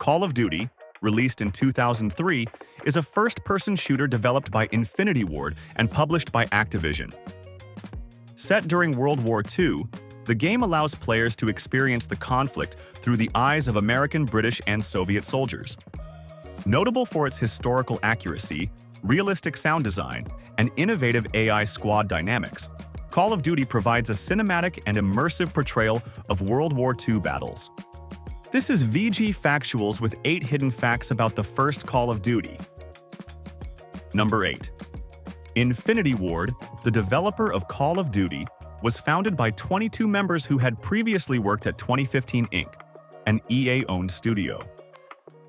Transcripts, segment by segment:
Call of Duty, released in 2003, is a first-person shooter developed by Infinity Ward and published by Activision. Set during World War II, the game allows players to experience the conflict through the eyes of American, British, and Soviet soldiers. Notable for its historical accuracy, realistic sound design, and innovative AI squad dynamics, Call of Duty provides a cinematic and immersive portrayal of World War II battles. This is VG Factuals with 8 hidden facts about the first Call of Duty. Number 8. Infinity Ward, the developer of Call of Duty, was founded by 22 members who had previously worked at 2015 Inc., an EA-owned studio.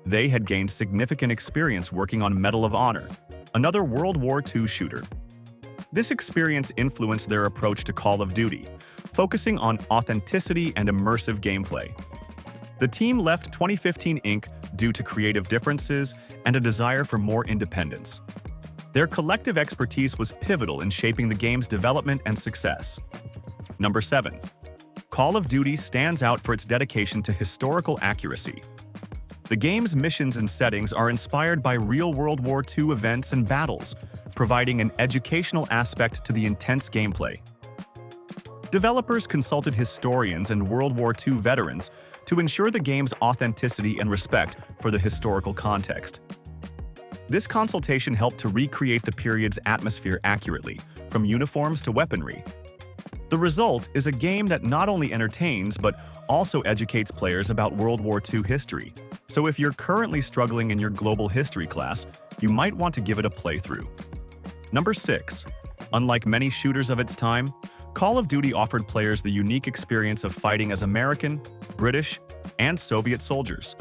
They had gained significant experience working on Medal of Honor, another World War II shooter. This experience influenced their approach to Call of Duty, focusing on authenticity and immersive gameplay. The team left 2015 Inc. due to creative differences and a desire for more independence. Their collective expertise was pivotal in shaping the game's development and success. Number 7. Call of Duty stands out for its dedication to historical accuracy. The game's missions and settings are inspired by real World War II events and battles, providing an educational aspect to the intense gameplay. Developers consulted historians and World War II veterans to ensure the game's authenticity and respect for the historical context. This consultation helped to recreate the period's atmosphere accurately, from uniforms to weaponry. The result is a game that not only entertains but also educates players about World War II history. So if you're currently struggling in your global history class, you might want to give it a playthrough. Number 6. Unlike many shooters of its time, Call of Duty offered players the unique experience of fighting as American, British, and Soviet soldiers.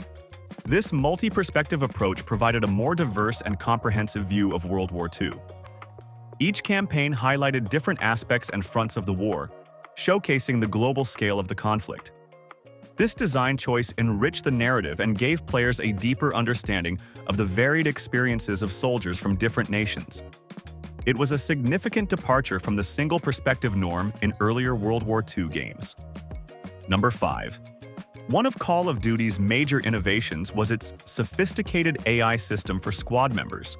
This multi-perspective approach provided a more diverse and comprehensive view of World War II. Each campaign highlighted different aspects and fronts of the war, showcasing the global scale of the conflict. This design choice enriched the narrative and gave players a deeper understanding of the varied experiences of soldiers from different nations. It was a significant departure from the single-perspective norm in earlier World War II games. Number 5. One of Call of Duty's major innovations was its sophisticated AI system for squad members.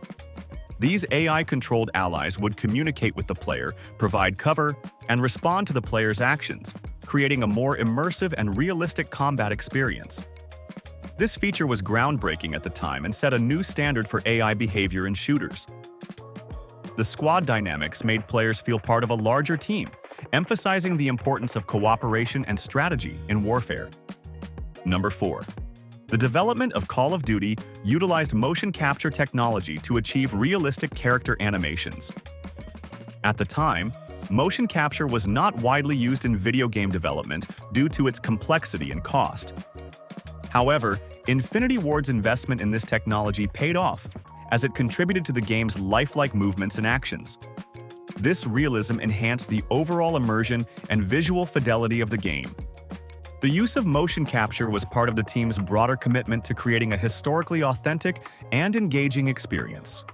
These AI-controlled allies would communicate with the player, provide cover, and respond to the player's actions, creating a more immersive and realistic combat experience. This feature was groundbreaking at the time and set a new standard for AI behavior in shooters. The squad dynamics made players feel part of a larger team, emphasizing the importance of cooperation and strategy in warfare. Number 4. The development of Call of Duty utilized motion capture technology to achieve realistic character animations. At the time, motion capture was not widely used in video game development due to its complexity and cost. However, Infinity Ward's investment in this technology paid off, as it contributed to the game's lifelike movements and actions. This realism enhanced the overall immersion and visual fidelity of the game. The use of motion capture was part of the team's broader commitment to creating a historically authentic and engaging experience.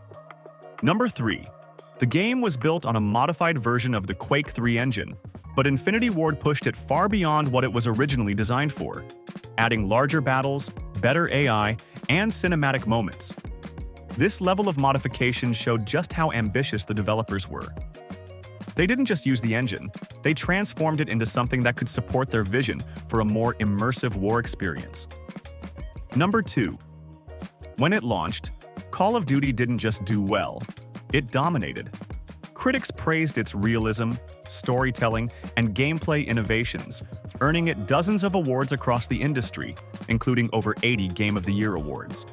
Number 3. The game was built on a modified version of the Quake 3 engine, but Infinity Ward pushed it far beyond what it was originally designed for, adding larger battles, better AI, and cinematic moments. This level of modification showed just how ambitious the developers were. They didn't just use the engine, they transformed it into something that could support their vision for a more immersive war experience. Number 2. When it launched, Call of Duty didn't just do well, it dominated. Critics praised its realism, storytelling, and gameplay innovations, earning it dozens of awards across the industry, including over 80 Game of the Year awards.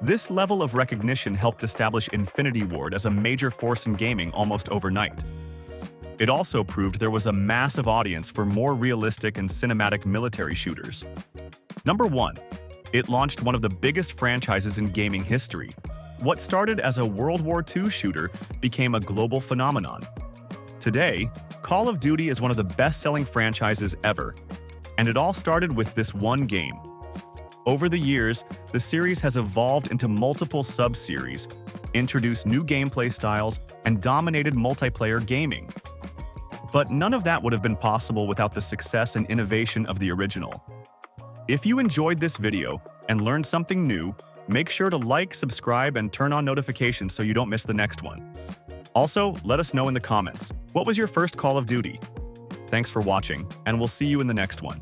This level of recognition helped establish Infinity Ward as a major force in gaming almost overnight. It also proved there was a massive audience for more realistic and cinematic military shooters. Number 1. It launched one of the biggest franchises in gaming history. What started as a World War II shooter became a global phenomenon. Today, Call of Duty is one of the best-selling franchises ever, and it all started with this one game. Over the years, the series has evolved into multiple sub-series, introduced new gameplay styles, and dominated multiplayer gaming. But none of that would have been possible without the success and innovation of the original. If you enjoyed this video, and learned something new, make sure to like, subscribe, and turn on notifications so you don't miss the next one. Also, let us know in the comments, what was your first Call of Duty? Thanks for watching, and we'll see you in the next one.